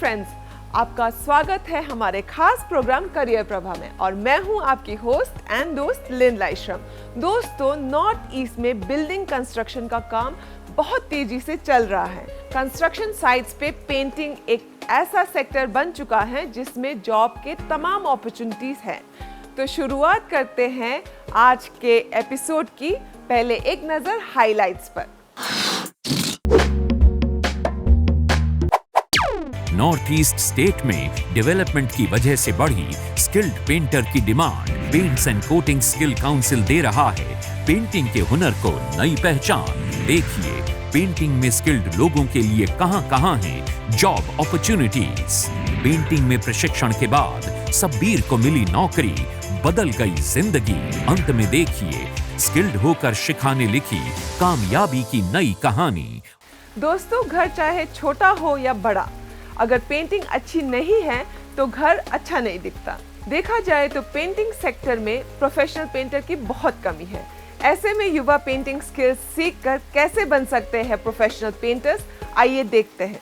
Friends, आपका स्वागत है हमारे खास प्रोग्राम करियर प्रभा में और मैं हूं आपकी होस्ट एंड दोस्त लिन लाइश्रम। दोस्तों, नॉर्थ ईस्ट में बिल्डिंग कंस्ट्रक्शन का काम बहुत तेजी से चल रहा है। कंस्ट्रक्शन साइट्स पे पेंटिंग एक ऐसा सेक्टर बन चुका है जिसमें जॉब के तमाम अपॉर्चुनिटीज हैं। तो शुरुआत करते हैं आज के एपिसोड की। पहले एक नजर हाइलाइट्स पर। नॉर्थ ईस्ट स्टेट में डेवलपमेंट की वजह से बढ़ी स्किल्ड पेंटर की demand. Paints and coating skill council दे रहा है पेंटिंग के हुनर को नई पहचान। देखिए पेंटिंग में स्किल्ड लोगों के लिए कहां हैं जॉब अपॉर्चुनिटीज। पेंटिंग में प्रशिक्षण के बाद सब्बीर को मिली नौकरी, बदल गई जिंदगी। अंत में देखिए स्किल्ड होकर शिखा ने लिखी कामयाबी की नई कहानी। दोस्तों, घर चाहे छोटा हो या बड़ा, अगर पेंटिंग अच्छी नहीं है तो घर अच्छा नहीं दिखता। देखा जाए तो पेंटिंग सेक्टर में प्रोफेशनल पेंटर की बहुत कमी है। ऐसे में युवा पेंटिंग स्किल्स सीखकर कैसे बन सकते हैं प्रोफेशनल पेंटर्स, आइए देखते हैं।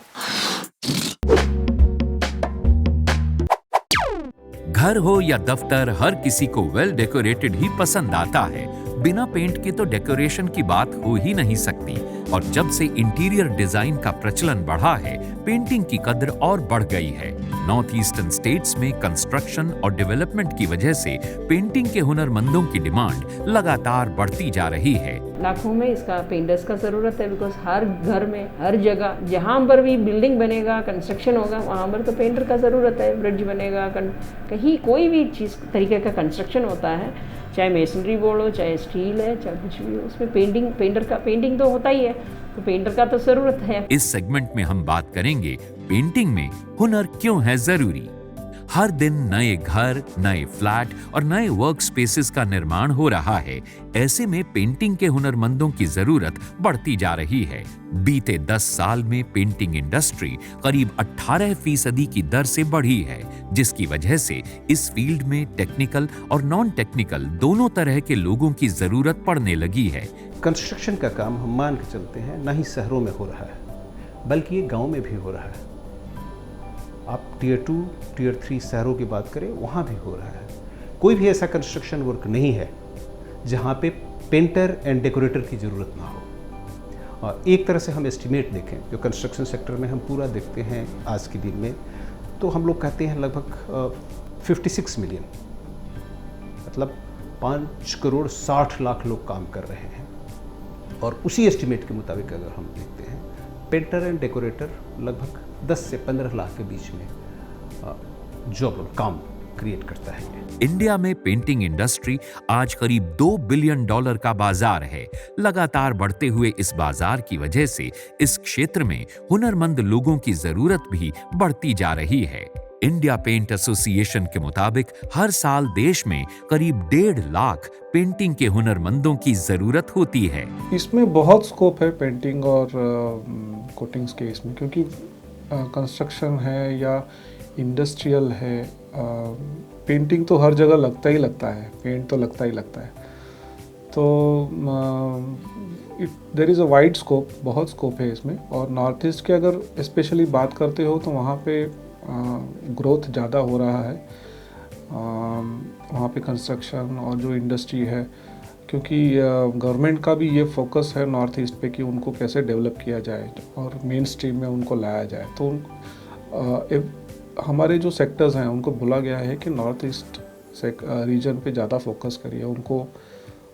घर हो या दफ्तर, हर किसी को वेल डेकोरेटेड ही पसंद आता है। बिना पेंट के तो डेकोरेशन की बात हो ही नहीं सकती। और जब से इंटीरियर डिजाइन का प्रचलन बढ़ा है, पेंटिंग की कद्र और बढ़ गई है। नॉर्थ ईस्टर्न स्टेट्स में कंस्ट्रक्शन और डेवलपमेंट की वजह से पेंटिंग के हुनरमंदों की डिमांड लगातार बढ़ती जा रही है। लाखों में इसका पेंटर्स का ज़रूरत है, बिकॉज हर घर में, हर जगह जहाँ पर भी बिल्डिंग बनेगा, कंस्ट्रक्शन होगा, वहाँ पर तो पेंटर का ज़रूरत है। ब्रिज बनेगा, कहीं कोई भी चीज़ तरीके का कंस्ट्रक्शन होता है, चाहे मेसनरी बोर्ड हो, चाहे स्टील है, चाहे कुछ भी हो, उसमें पेंटिंग तो होता ही है, तो पेंटर का तो ज़रूरत है। इस सेगमेंट में हम बात करेंगे पेंटिंग में हुनर क्यों है जरूरी। हर दिन नए घर, नए फ्लैट और नए वर्क स्पेसेस का निर्माण हो रहा है। ऐसे में पेंटिंग के हुनरमंदों की जरूरत बढ़ती जा रही है। बीते 10 साल में पेंटिंग इंडस्ट्री करीब 18% की दर से बढ़ी है, जिसकी वजह से इस फील्ड में टेक्निकल और नॉन टेक्निकल दोनों तरह के लोगों की जरूरत पड़ने लगी है। कंस्ट्रक्शन का काम हम मान के चलते हैं ना ही शहरों में हो रहा है, बल्कि ये गांव में भी हो रहा है। आप टियर 2, टियर 3 शहरों की बात करें, वहाँ भी हो रहा है। कोई भी ऐसा कंस्ट्रक्शन वर्क नहीं है जहाँ पे पेंटर एंड डेकोरेटर की ज़रूरत ना हो। और एक तरह से हम एस्टिमेट देखें, जो कंस्ट्रक्शन सेक्टर में हम पूरा देखते हैं आज के दिन में, तो हम लोग कहते हैं लगभग 56 मिलियन, मतलब 5 करोड़ 60 लाख लोग काम कर रहे हैं। और उसी एस्टिमेट के मुताबिक अगर हम देखते हैं, पेंटर एंड डेकोरेटर लगभग 10 से 15 लाख के बीच में जॉब काम क्रिएट करता है। इंडिया में पेंटिंग इंडस्ट्री आज करीब $2 बिलियन का बाजार है। लगातार बढ़ते हुए इस बाजार की वजह से इस क्षेत्र में हुनरमंद लोगों की जरूरत भी बढ़ती जा रही है। इंडिया पेंट एसोसिएशन के मुताबिक हर साल देश में करीब 1.5 लाख पेंटिंग के हुनरमंदों की जरूरत होती है। इसमें बहुत स्कोप है पेंटिंग और कोटिंग्स के इसमें, क्योंकि कंस्ट्रक्शन है या इंडस्ट्रियल है, पेंटिंग तो हर जगह लगता ही लगता है, पेंट तो लगता ही लगता है। तो there is a wide scope, बहुत स्कोप है इसमें। और नॉर्थ ईस्ट के अगर स्पेशली बात करते हो तो वहाँ पे ग्रोथ ज़्यादा हो रहा है। वहाँ पे कंस्ट्रक्शन और जो इंडस्ट्री है, क्योंकि गवर्नमेंट का भी ये फोकस है नॉर्थ ईस्ट पे कि उनको कैसे डेवलप किया जाए और मेन स्ट्रीम में उनको लाया जाए। तो हमारे जो सेक्टर्स हैं उनको बोला गया है कि नॉर्थ ईस्ट रीजन पे ज़्यादा फोकस करिए,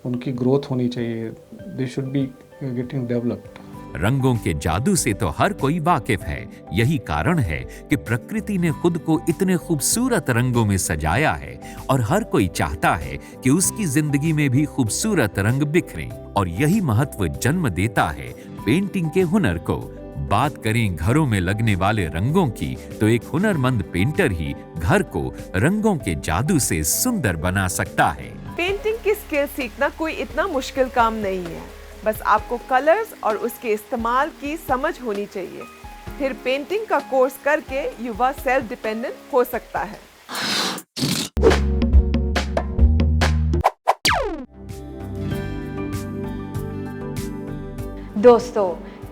उनकी ग्रोथ होनी चाहिए, they should be getting developed. रंगों के जादू से तो हर कोई वाकिफ है। यही कारण है कि प्रकृति ने खुद को इतने खूबसूरत रंगों में सजाया है और हर कोई चाहता है कि उसकी जिंदगी में भी खूबसूरत रंग बिखरें। और यही महत्व जन्म देता है पेंटिंग के हुनर को। बात करें घरों में लगने वाले रंगों की, तो एक हुनरमंद पेंटर ही घर को रंगों के जादू से सुंदर बना सकता है। पेंटिंग की स्किल सीखना कोई इतना मुश्किल काम नहीं है। बस आपको कलर्स और उसके इस्तेमाल की समझ होनी चाहिए। फिर पेंटिंग का कोर्स करके युवा सेल्फ डिपेंडेंट हो सकता है। दोस्तों,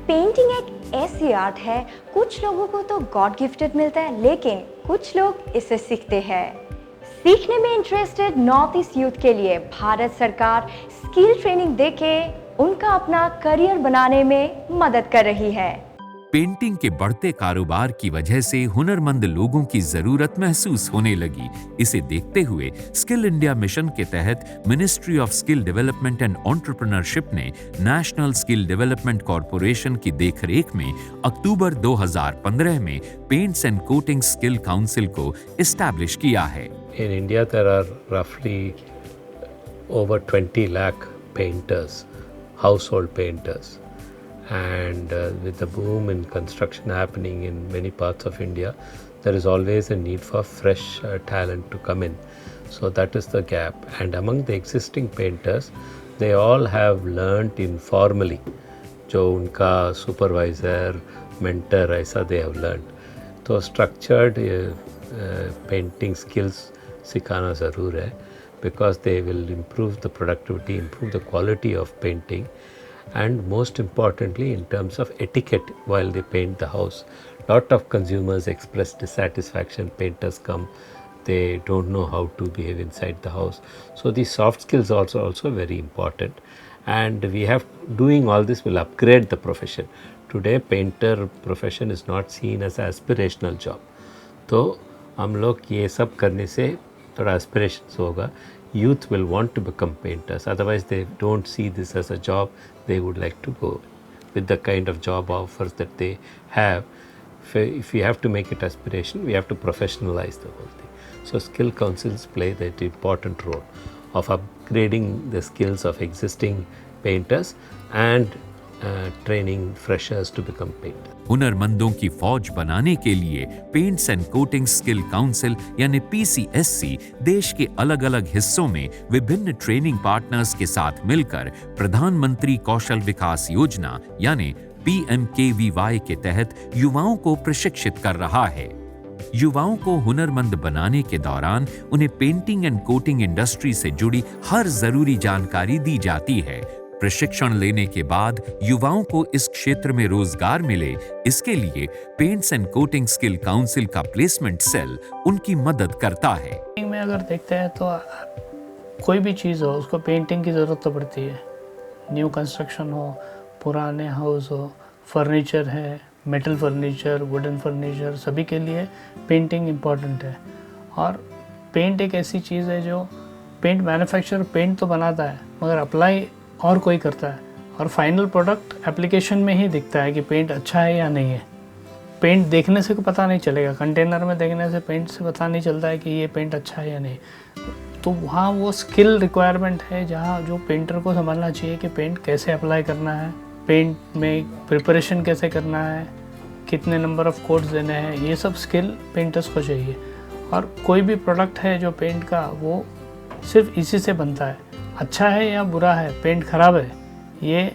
पेंटिंग एक ऐसी आर्ट है, कुछ लोगों को तो गॉड गिफ्टेड मिलता है, लेकिन कुछ लोग इसे सीखते हैं। सीखने में इंटरेस्टेड नॉर्थ ईस्ट यूथ के लिए भारत सरकार स्किल ट्रेनिंग देके उनका अपना करियर बनाने में मदद कर रही है। पेंटिंग के बढ़ते कारोबार की वजह से हुनरमंद लोगों की जरूरत महसूस होने लगी। इसे देखते हुए स्किल इंडिया मिशन के तहत ministry of skill development and entrepreneurship ने नेशनल स्किल डेवलपमेंट कॉरपोरेशन की देखरेख में अक्टूबर 2015 में paints and coating skill council को एस्टैब्लिश किया है। In India, there are roughly over 20 lakh painters, household painters. And with the boom in construction happening in many parts of India, there is always a need for fresh talent to come in. So that is the gap. And among the existing painters, they all have learnt informally. जो उनका supervisor, mentor ऐसा they have learnt. तो structured painting skills सिखाना ज़रूर है, because they will improve the productivity, improve the quality of painting, and most importantly in terms of etiquette while they paint the house. Lot of consumers express dissatisfaction. Painters come, they don't know how to behave inside the house. So these soft skills also very important, and we have doing all this will upgrade the profession. Today painter profession is not seen as an aspirational job. तो हम लोग ये सब करने से थोड़ा aspirations होगा. Youth will want to become painters, otherwise they don't see this as a job they would like to go with the kind of job offers that they have. If we have to make it aspiration, we have to professionalize the whole thing. So skill councils play that important role of upgrading the skills of existing painters and training freshers to become painters. हुनरमंदों की फौज बनाने के लिए paints and coating skill council यानी PCSC देश के अलग-अलग हिस्सों में विभिन्न ट्रेनिंग पार्टनर्स के साथ मिलकर प्रधानमंत्री कौशल विकास योजना यानी PMKVY के तहत युवाओं को प्रशिक्षित कर रहा है। युवाओं को हुनरमंद बनाने के दौरान उन्हें पेंटिंग एंड कोटिंग इंडस्ट्री से जुड़ी हर जरूरी जानकारी दी जाती है। प्रशिक्षण लेने के बाद युवाओं को इस क्षेत्र में रोजगार मिले, इसके लिए paints and coating skill council का प्लेसमेंट सेल उनकी मदद करता है। में अगर देखते हैं तो कोई भी चीज़ हो उसको पेंटिंग की ज़रूरत तो पड़ती है। न्यू कंस्ट्रक्शन हो, पुराने हाउस हो, फर्नीचर है, मेटल फर्नीचर, वुडन फर्नीचर, सभी के लिए पेंटिंग इम्पॉर्टेंट है। और पेंट एक ऐसी चीज़ है जो पेंट मैन्युफैक्चरर पेंट तो बनाता है मगर अप्लाई और कोई करता है, और फाइनल प्रोडक्ट एप्लीकेशन में ही दिखता है कि पेंट अच्छा है या नहीं है। पेंट देखने से पता नहीं चलेगा, कंटेनर में देखने से पेंट से पता नहीं चलता है कि ये पेंट अच्छा है या नहीं। तो वहाँ वो स्किल रिक्वायरमेंट है जहाँ जो पेंटर को समझना चाहिए कि पेंट कैसे अप्लाई करना है, पेंट में प्रिपरेशन कैसे करना है, कितने नंबर ऑफ कोट्स देने हैं, ये सब स्किल पेंटर्स को चाहिए। और कोई भी प्रोडक्ट है जो पेंट का वो सिर्फ इसी से बनता है। अच्छा है या बुरा है, पेंट खराब है, ये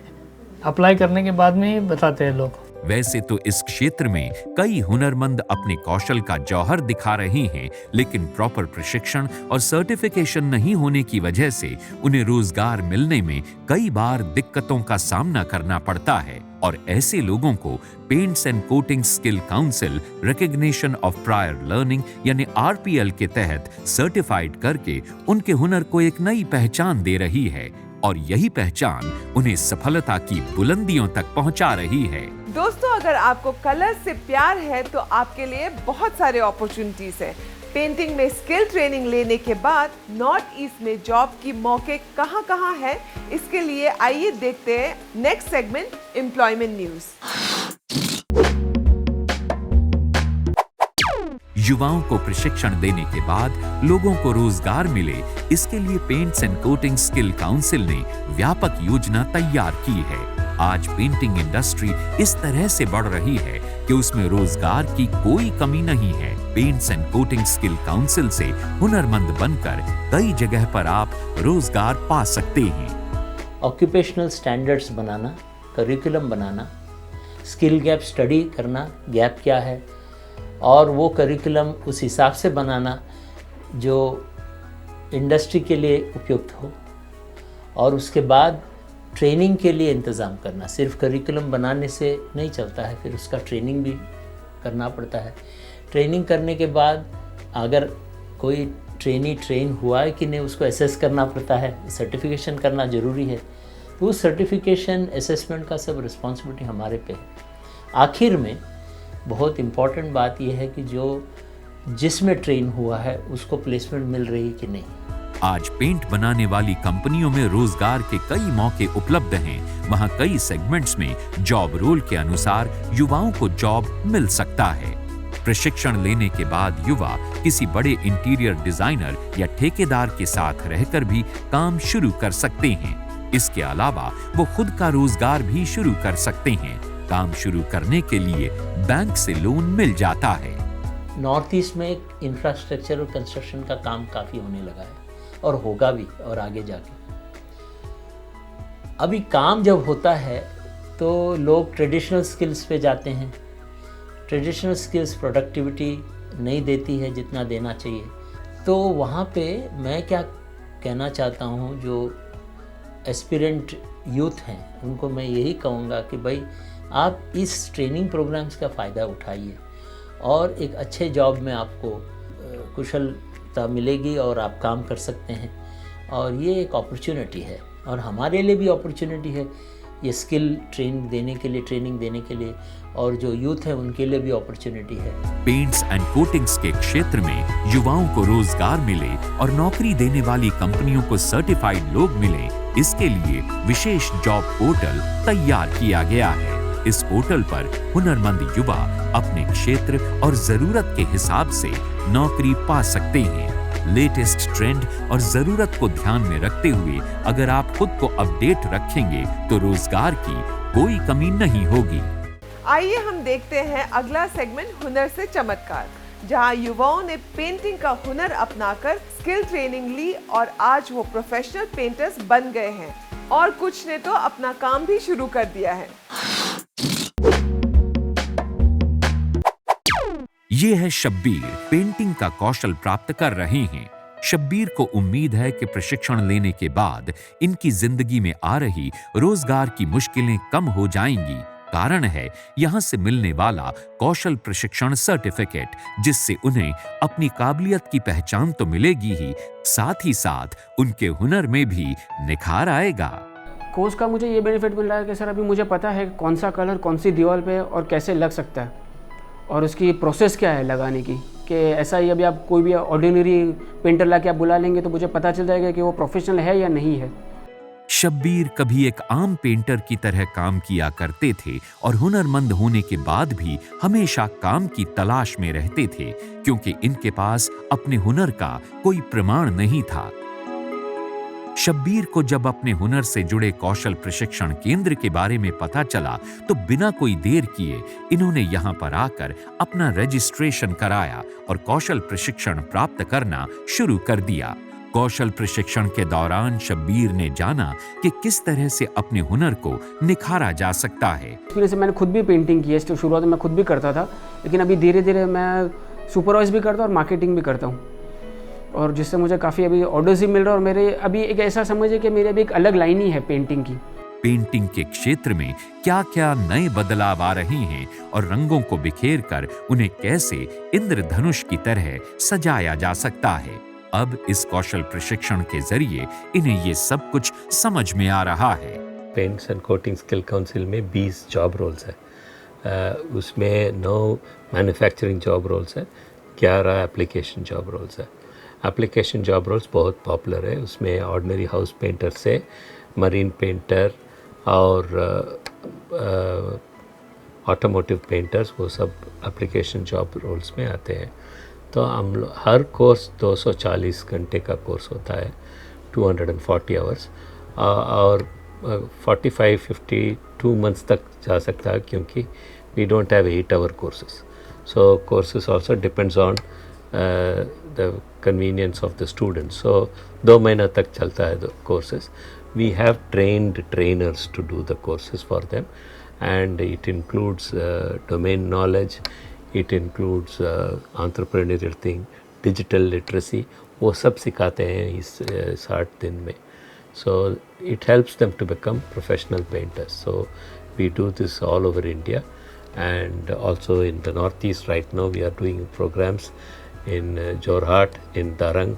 अप्लाई करने के बाद में ही बताते हैं लोग। वैसे तो इस क्षेत्र में कई हुनरमंद अपने कौशल का जौहर दिखा रहे हैं, लेकिन प्रॉपर प्रशिक्षण और सर्टिफिकेशन नहीं होने की वजह से उन्हें रोजगार मिलने में कई बार दिक्कतों का सामना करना पड़ता है। और ऐसे लोगों को paints and coating skill council recognition of prior learning यानी RPL के तहत सर्टिफाइड करके उनके हुनर को एक नई पहचान दे रही है, और यही पहचान उन्हें सफलता की बुलंदियों तक पहुंचा रही है। दोस्तों, अगर आपको कलर से प्यार है तो आपके लिए बहुत सारे अपॉर्चुनिटीज हैं। पेंटिंग में स्किल ट्रेनिंग लेने के बाद नॉर्थ ईस्ट में जॉब की मौके कहां-कहां है, इसके लिए आइए देखते हैं नेक्स्ट सेगमेंट एम्प्लॉयमेंट न्यूज। युवाओं को प्रशिक्षण देने के बाद लोगों को रोजगार मिले, इसके लिए paints and coating skill council ने व्यापक योजना तैयार की है। आज पेंटिंग इंडस्ट्री इस तरह से बढ़ रही है कि उसमें रोजगार की कोई कमी नहीं है। Paints and coating skill council से हुनरमंद बनकर कई जगह पर आप रोजगार पा सकते हैं। ऑक्यूपेशनल स्टैंडर्ड्स बनाना, करिकुलम बनाना, स्किल गैप स्टडी करना, गैप क्या है, और वो करिकुलम उस हिसाब से बनाना जो इंडस्ट्री के लिए उपयुक्त हो, और उसके बाद ट्रेनिंग के लिए इंतज़ाम करना, सिर्फ करिकुलम बनाने से नहीं चलता है, फिर उसका ट्रेनिंग भी करना पड़ता है। ट्रेनिंग करने के बाद अगर कोई ट्रेनी ट्रेन हुआ है कि नहीं उसको असेस करना पड़ता है, सर्टिफिकेशन करना ज़रूरी है। तो उस सर्टिफिकेशन असेसमेंट का सब रिस्पॉन्सिबिलिटी हमारे पे है। आखिर में बहुत इम्पॉर्टेंट बात यह है कि जो जिसमें ट्रेन हुआ है उसको प्लेसमेंट मिल रही है कि नहीं। आज पेंट बनाने वाली कंपनियों में रोजगार के कई मौके उपलब्ध हैं। वहां कई सेगमेंट्स में जॉब रोल के अनुसार युवाओं को जॉब मिल सकता है। प्रशिक्षण लेने के बाद युवा किसी बड़े इंटीरियर डिजाइनर या ठेकेदार के साथ रहकर भी काम शुरू कर सकते हैं। इसके अलावा वो खुद का रोजगार भी शुरू कर सकते हैं। काम शुरू करने के लिए बैंक से लोन मिल जाता है। नॉर्थ ईस्ट में इंफ्रास्ट्रक्चर और कंस्ट्रक्शन का काम काफ़ी होने लगा है और होगा भी और आगे जाके। अभी काम जब होता है तो लोग ट्रेडिशनल स्किल्स पे जाते हैं। ट्रेडिशनल स्किल्स प्रोडक्टिविटी नहीं देती है जितना देना चाहिए। तो वहाँ पे मैं क्या कहना चाहता हूँ, जो एस्पिरेंट यूथ हैं उनको मैं यही कहूँगा कि भाई आप इस ट्रेनिंग प्रोग्राम्स का फ़ायदा उठाइए और एक अच्छे जॉब में आपको कुशलता मिलेगी और आप काम कर सकते हैं। और ये एक अपॉर्चुनिटी है और हमारे लिए भी अपॉर्चुनिटी है ये स्किल ट्रेनिंग देने के लिए और जो यूथ है उनके लिए भी अपॉर्चुनिटी है। पेंट्स एंड कोटिंग्स के क्षेत्र में युवाओं को रोजगार मिले और नौकरी देने वाली कंपनियों को सर्टिफाइड लोग मिले, इसके लिए विशेष जॉब पोर्टल तैयार किया गया है। इस पोर्टल पर हुनरमंद युवा अपने क्षेत्र और जरूरत के हिसाब से नौकरी पा सकते हैं। लेटेस्ट ट्रेंड और जरूरत को ध्यान में रखते हुए अगर आप खुद को अपडेट रखेंगे तो रोजगार की कोई कमी नहीं होगी। आइए हम देखते हैं अगला सेगमेंट हुनर से चमत्कार, जहां युवाओं ने पेंटिंग का हुनर अपनाकर स्किल ट्रेनिंग ली और आज वो प्रोफेशनल पेंटर्स बन गए हैं और कुछ ने तो अपना काम भी शुरू कर दिया है। ये है शब्बीर, पेंटिंग का कौशल प्राप्त कर रहे हैं। शब्बीर को उम्मीद है कि प्रशिक्षण लेने के बाद इनकी जिंदगी में आ रही रोजगार की मुश्किलें कम हो जाएंगी। कारण है यहाँ से मिलने वाला कौशल प्रशिक्षण सर्टिफिकेट, जिससे उन्हें अपनी काबिलियत की पहचान तो मिलेगी ही, साथ ही साथ उनके हुनर में भी निखार आएगा। कोर्स का मुझे ये बेनिफिट मिल रहा है कि सर अभी मुझे पता है कौन सा कलर कौन सी दीवार पे और कैसे लग सकता है और उसकी प्रोसेस क्या है लगाने की, कि ऐसा ही अभी आप कोई भी ऑर्डिनरी पेंटर ला के आप बुला लेंगे तो मुझे पता चल जाएगा कि वो प्रोफेशनल है या नहीं है। शब्बीर कभी एक आम पेंटर की तरह काम किया करते थे और हुनरमंद होने के बाद भी हमेशा काम की तलाश में रहते थे, क्योंकि इनके पास अपने हुनर का कोई प्रमाण नहीं था। शब्बीर को जब अपने हुनर से जुड़े कौशल प्रशिक्षण केंद्र के बारे में पता चला तो बिना कोई देर किए इन्होंने यहाँ पर आकर अपना रजिस्ट्रेशन कराया और कौशल प्रशिक्षण प्राप्त करना शुरू कर दिया। कौशल प्रशिक्षण के दौरान शब्बीर ने जाना कि किस तरह से अपने हुनर को निखारा जा सकता है। एक्सपीरियंस मैंने खुद भी पेंटिंग की है, शुरुआत में मैं खुद भी करता था, लेकिन अभी धीरे धीरे मैं सुपरवाइज भी करता हूँ और मार्केटिंग भी करता हूँ, और जिससे मुझे काफ़ी अभी ऑर्डर्स भी मिल रहा है। और मेरे अभी एक ऐसा समझिए कि मेरी अभी एक अलग लाइन ही है पेंटिंग की। पेंटिंग के क्षेत्र में क्या क्या नए बदलाव आ रहे हैं और रंगों को बिखेर कर उन्हें कैसे इंद्रधनुष की तरह सजाया जा सकता है, अब इस कौशल प्रशिक्षण के जरिए इन्हें ये सब कुछ समझ में आ रहा है। Paints and coating skill council में 20 जॉब रोल्स है, उसमें 9 मैन्युफैक्चरिंग जॉब रोल्स है, 11 एप्लीकेशन जॉब रोल्स है। एप्लीकेशन जॉब रोल्स बहुत पॉपुलर है, उसमें ऑर्डिनरी हाउस पेंटर से मरीन पेंटर और ऑटोमोटिव पेंटर्स, वो सब एप्लीकेशन जॉब रोल्स में आते हैं। तो हम हर कोर्स 240 घंटे का कोर्स होता है, 240 आवर्स, और 45-52 मंथ्स तक जा सकता है, क्योंकि we don't have 8 our courses. So courses also depends on the convenience of the students. So 2 महीना तक चलता है courses. We have trained trainers to do the courses for them, and it includes domain knowledge, it includes entrepreneurial thing, digital literacy, वो सब सिखाते हैं इस 60 दिन में। So it helps them to become professional painters. So we do this all over India, and also in the Northeast right now we are doing programs in Jorhat, in Darang.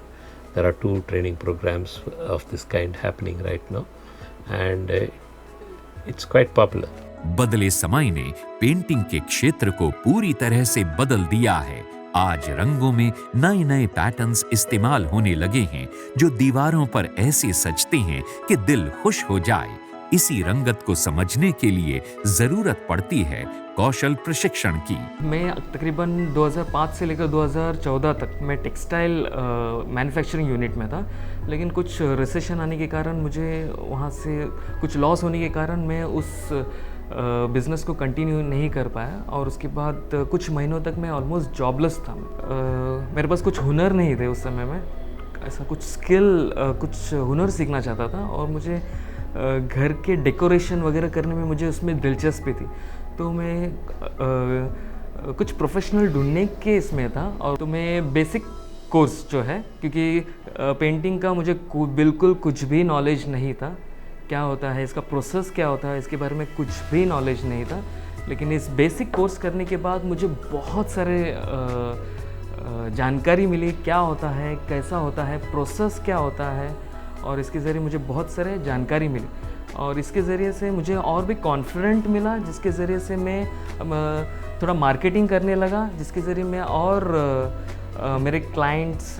There are 2 training programs of this kind happening right now, and it's quite popular. बदले समय ने painting के क्षेत्र को पूरी तरह से बदल दिया है। आज रंगों में नए नए पैटर्न्स इस्तेमाल होने लगे हैं जो दीवारों पर ऐसे सजते हैं कि दिल खुश हो जाए। इसी रंगत को समझने के लिए जरूरत पड़ती है कौशल प्रशिक्षण की। मैं तकरीबन 2005 से लेकर 2014 तक मैं टेक्सटाइल मैन्युफैक्चरिंग यूनिट में था, लेकिन कुछ रिसेशन आने के कारण मुझे वहाँ से कुछ लॉस होने के कारण मैं उस बिज़नेस को कंटिन्यू नहीं कर पाया, और उसके बाद कुछ महीनों तक मैं ऑलमोस्ट जॉबलेस था। मेरे पास कुछ हुनर नहीं थे उस समय में, ऐसा कुछ स्किल कुछ हुनर सीखना चाहता था, और मुझे घर के डेकोरेशन वगैरह करने में मुझे उसमें दिलचस्पी थी। तो मैं कुछ प्रोफेशनल ढूंढने के इसमें था, और तो मैं बेसिक कोर्स जो है, क्योंकि पेंटिंग का मुझे बिल्कुल कुछ भी नॉलेज नहीं था, क्या होता है इसका प्रोसेस, क्या होता है इसके बारे में कुछ भी नॉलेज नहीं था। लेकिन इस बेसिक कोर्स करने के बाद मुझे बहुत सारे जानकारी मिली, क्या होता है, कैसा होता है, प्रोसेस क्या होता है, और इसके ज़रिए मुझे बहुत सारे जानकारी मिली, और इसके ज़रिए से मुझे और भी कॉन्फिडेंट मिला, जिसके ज़रिए से मैं थोड़ा मार्केटिंग करने लगा, जिसके ज़रिए मैं और मेरे क्लाइंट्स,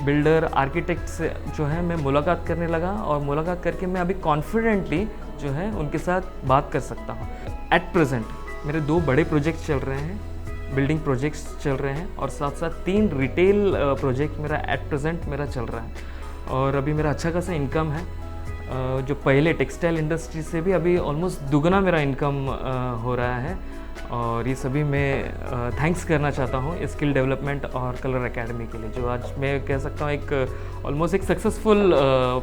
बिल्डर, आर्किटेक्ट से जो है मैं मुलाकात करने लगा, और मुलाकात करके मैं अभी कॉन्फिडेंटली जो है उनके साथ बात कर सकता हूँ। एट प्रेजेंट मेरे 2 बड़े प्रोजेक्ट्स चल रहे हैं, बिल्डिंग प्रोजेक्ट्स चल रहे हैं, और साथ साथ 3 रिटेल प्रोजेक्ट मेरा एट प्रेजेंट मेरा चल रहा है, और अभी मेरा अच्छा खासा इनकम है। जो पहले टेक्सटाइल इंडस्ट्री से भी अभी ऑलमोस्ट दुगना मेरा इनकम हो रहा है, और ये सभी मैं थैंक्स करना चाहता हूँ स्किल डेवलपमेंट और कलर एकेडमी के लिए, जो आज मैं कह सकता हूँ एक ऑलमोस्ट एक सक्सेसफुल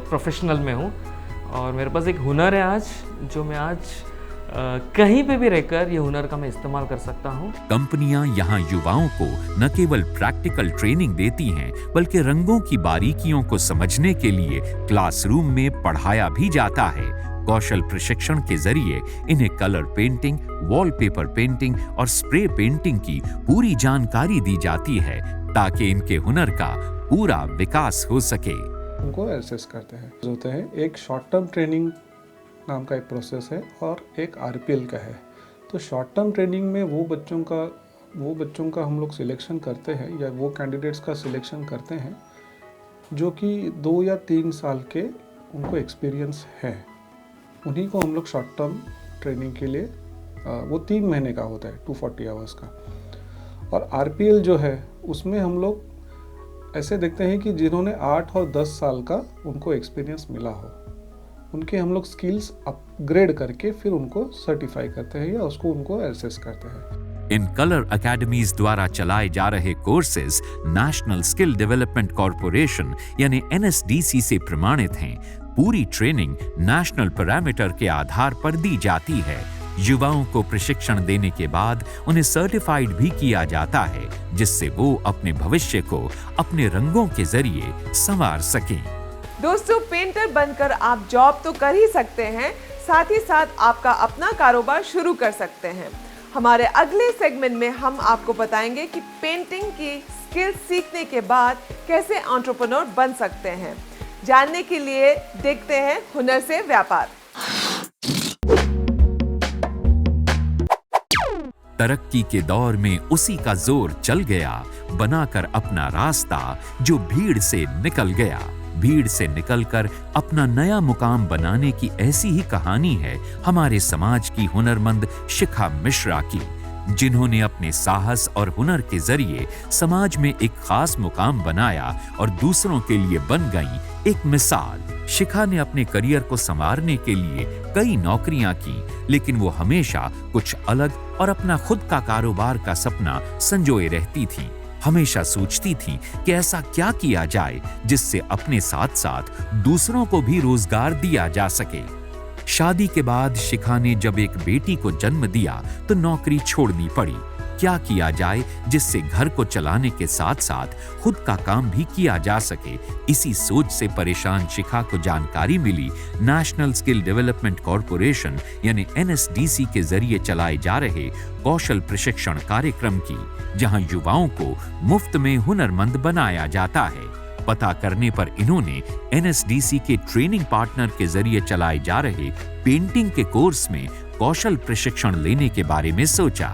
प्रोफेशनल में हूँ, और मेरे पास एक हुनर है आज, जो मैं आज कहीं पे भी रहकर ये हुनर का मैं इस्तेमाल कर सकता हूँ। कंपनियां यहाँ युवाओं को न केवल प्रैक्टिकल ट्रेनिंग देती हैं, बल्कि रंगों की बारीकियों को समझने के लिए क्लासरूम में पढ़ाया भी जाता है। कौशल प्रशिक्षण के जरिए इन्हें कलर पेंटिंग, वॉलपेपर पेंटिंग और स्प्रे पेंटिंग की पूरी जानकारी दी जाती है, ताकि इनके हुनर का पूरा विकास हो सके। उनको एसेस करते हैं। एक शॉर्ट टर्म ट्रेनिंग नाम का एक प्रोसेस है, और एक आरपीएल का है। तो शॉर्ट टर्म ट्रेनिंग में वो बच्चों का हम लोग सिलेक्शन करते हैं, या वो कैंडिडेट्स का सिलेक्शन करते हैं जो कि 2 या 3 साल के उनको एक्सपीरियंस है। उन्हीं को हम लोग शॉर्ट टर्म ट्रेनिंग के लिए वो 3 महीने का होता है, 240 आवर्स का। और आरपीएल जो है उसमें हम लोग ऐसे देखते हैं कि जिन्होंने 8 और 10 साल का उनको एक्सपीरियंस मिला हो, उनके हम लोग स्किल्स अपग्रेड करके फिर उनको सर्टिफाई करते हैं, या उसको उनको एसेस करते हैं। इन कलर अकेडमीज द्वारा चलाए जा रहे courses national skill development corporation यानी NSDC से प्रमाणित हैं। पूरी ट्रेनिंग नेशनल पैरामीटर के आधार पर दी जाती है। युवाओं को प्रशिक्षण देने के बाद उन्हें सर्टिफाइड भी किया जाता है, जिससे वो अपने भविष्य को अपने रंगों के जरिए संवार सकें। दोस्तों, पेंटर बनकर आप जॉब तो कर ही सकते हैं, साथ ही साथ आपका अपना कारोबार शुरू कर सकते हैं। हमारे अगले सेगमेंट में हम आपको बताएंगे कि पेंटिंग की स्किल सीखने के बाद कैसे एंटरप्रेन्योर बन सकते हैं। जानने के लिए देखते हैं हुनर से व्यापार। तरक्की के दौर में उसी का जोर चल गया, बनाकर अपना रास्ता जो भीड़ से निकल गया। भीड़ से निकलकर अपना नया मुकाम बनाने की ऐसी ही कहानी है हमारे समाज की हुनरमंद शिखा मिश्रा की, जिन्होंने अपने साहस और हुनर के जरिए समाज में एक खास मुकाम बनाया और दूसरों के लिए बन गई एक मिसाल। शिखा ने अपने करियर को संवारने के लिए कई नौकरियां की, लेकिन वो हमेशा कुछ अलग और अपना खुद का कारोबार का सपना संजोए रहती थी। हमेशा सोचती थी कि ऐसा क्या किया जाए जिससे अपने साथ साथ दूसरों को भी रोजगार दिया जा सके। शादी के बाद शिखा ने जब एक बेटी को जन्म दिया तो नौकरी छोड़नी पड़ी। क्या किया जाए जिससे घर को चलाने के साथ साथ खुद का काम भी किया जा सके। इसी सोच से परेशान शिखा को जानकारी मिली नेशनल स्किल डेवलपमेंट कॉरपोरेशन यानी NSDC के जरिए चलाए जा रहे कौशल प्रशिक्षण कार्यक्रम की, जहां युवाओं को मुफ्त में हुनरमंद बनाया जाता है। पता करने पर इन्होंने NSDC के ट्रेनिंग पार्टनर के जरिए चलाए जा रहे पेंटिंग के कोर्स में कौशल प्रशिक्षण लेने के बारे में सोचा।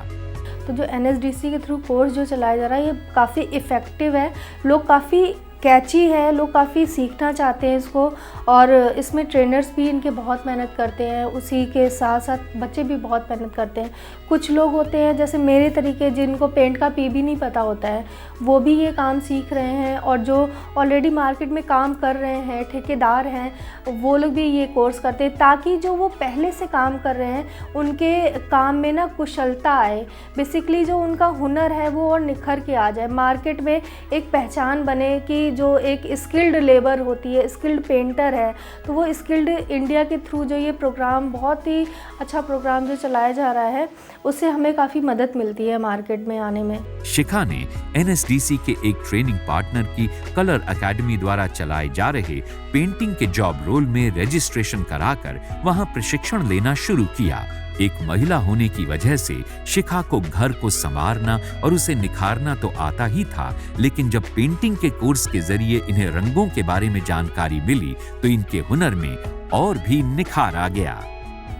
तो जो NSDC के थ्रू कोर्स जो चलाया जा रहा है ये काफ़ी इफ़ेक्टिव है, लोग काफ़ी कैची है, लोग काफ़ी सीखना चाहते हैं इसको, और इसमें ट्रेनर्स भी इनके बहुत मेहनत करते हैं, उसी के साथ साथ बच्चे भी बहुत मेहनत करते हैं। कुछ लोग होते हैं जैसे मेरे तरीके जिनको पेंट का पी भी नहीं पता होता है, वो भी ये काम सीख रहे हैं, और जो ऑलरेडी मार्केट में काम कर रहे हैं, ठेकेदार हैं, वो लोग भी ये कोर्स करते हैं ताकि जो वो पहले से काम कर रहे हैं उनके काम में ना कुशलता आए, बेसिकली जो उनका हुनर है वो और निखर के आ जाए, मार्केट में एक पहचान बने कि जो एक स्किल्ड लेबर होती है, स्किल्ड पेंटर है। तो वो स्किल्ड इंडिया के थ्रू जो ये प्रोग्राम, बहुत ही अच्छा प्रोग्राम जो चलाया जा रहा है, उससे हमें काफ़ी मदद मिलती है मार्केट में आने में। शिखा ने NSDC के एक ट्रेनिंग पार्टनर की कलर एकेडमी द्वारा चलाए जा रहे पेंटिंग के जॉब रोल में रजिस्ट्रेशन कराकर वहां प्रशिक्षण लेना शुरू किया। एक महिला होने की वजह से शिखा को घर को संवारना और उसे निखारना तो आता ही था, लेकिन जब पेंटिंग के कोर्स के जरिए इन्हें रंगों के बारे में जानकारी मिली तो इनके हुनर में और भी निखार आ गया।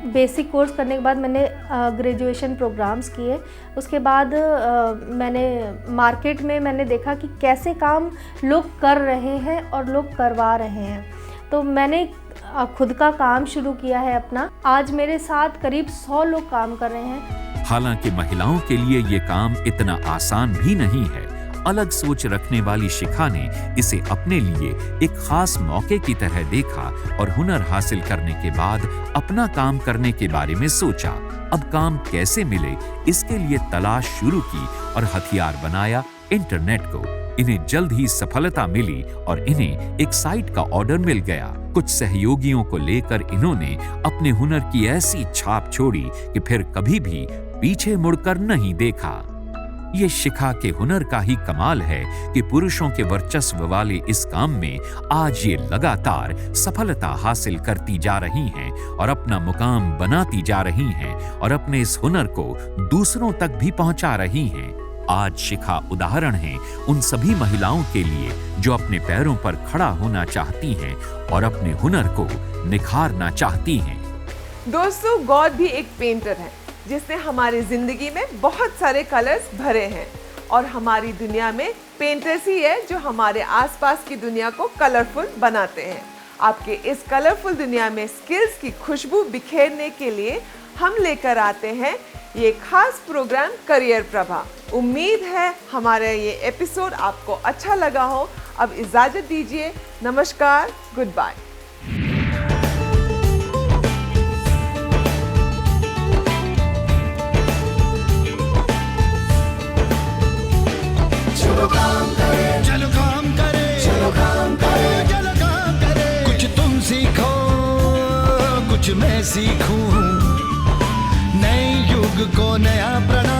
बेसिक कोर्स करने के बाद मैंने ग्रेजुएशन प्रोग्राम्स किए, उसके बाद मैंने मार्केट में मैंने देखा कि कैसे काम लोग कर रहे हैं और लोग करवा रहे हैं, तो मैंने खुद का काम शुरू किया है अपना। आज मेरे साथ करीब 100 लोग काम कर रहे हैं। हालांकि महिलाओं के लिए ये काम इतना आसान भी नहीं है। अलग सोच रखने वाली शिखा ने इसे अपने लिए एक खास मौके की तरह देखा और हुनर हासिल करने के बाद अपना काम करने के बारे में सोचा। अब काम कैसे मिले इसके लिए तलाश शुरू की और हथियार बनाया इंटरनेट को। इन्हें जल्द ही सफलता मिली और इन्हें एक साइट का ऑर्डर मिल गया। कुछ सहयोगियों को लेकर इन्होंने अपने हुनर की ऐसी छाप छोड़ी कि फिर कभी भी पीछे मुड़कर नहीं देखा। ये शिखा के हुनर का ही कमाल है कि पुरुषों के वर्चस्व वाले इस काम में आज ये लगातार सफलता हासिल करती जा रही हैं और अपना मुकाम बनाती जा रही हैं और अपने इस हुनर को दूसरों तक भी पहुंचा रही हैं। आज शिखा उदाहरण है उन सभी महिलाओं के लिए जो अपने पैरों पर खड़ा होना चाहती हैं और अपने हुनर को निखारना चाहती हैं। दोस्तों, गॉड भी एक पेंटर है जिसने हमारी जिंदगी में बहुत सारे कलर्स भरे हैं, और हमारी दुनिया में पेंटर्स ही है जो हमारे आसपास की दुनिया को कलरफुल बनाते हैं। आपके इस कलरफुल दुनिया में स्किल्स की खुशबू बिखेरने के लिए हम लेकर आते हैं ये खास प्रोग्राम करियर प्रभा। उम्मीद है हमारा ये एपिसोड आपको अच्छा लगा हो। अब इजाजत दीजिए, नमस्कार, गुड बाय। चलो काम करें, चलो काम करें, चलो काम करें, चलो काम करें। कुछ तुम सीखो, कुछ मैं सीखूं, नए युग को नया प्रणा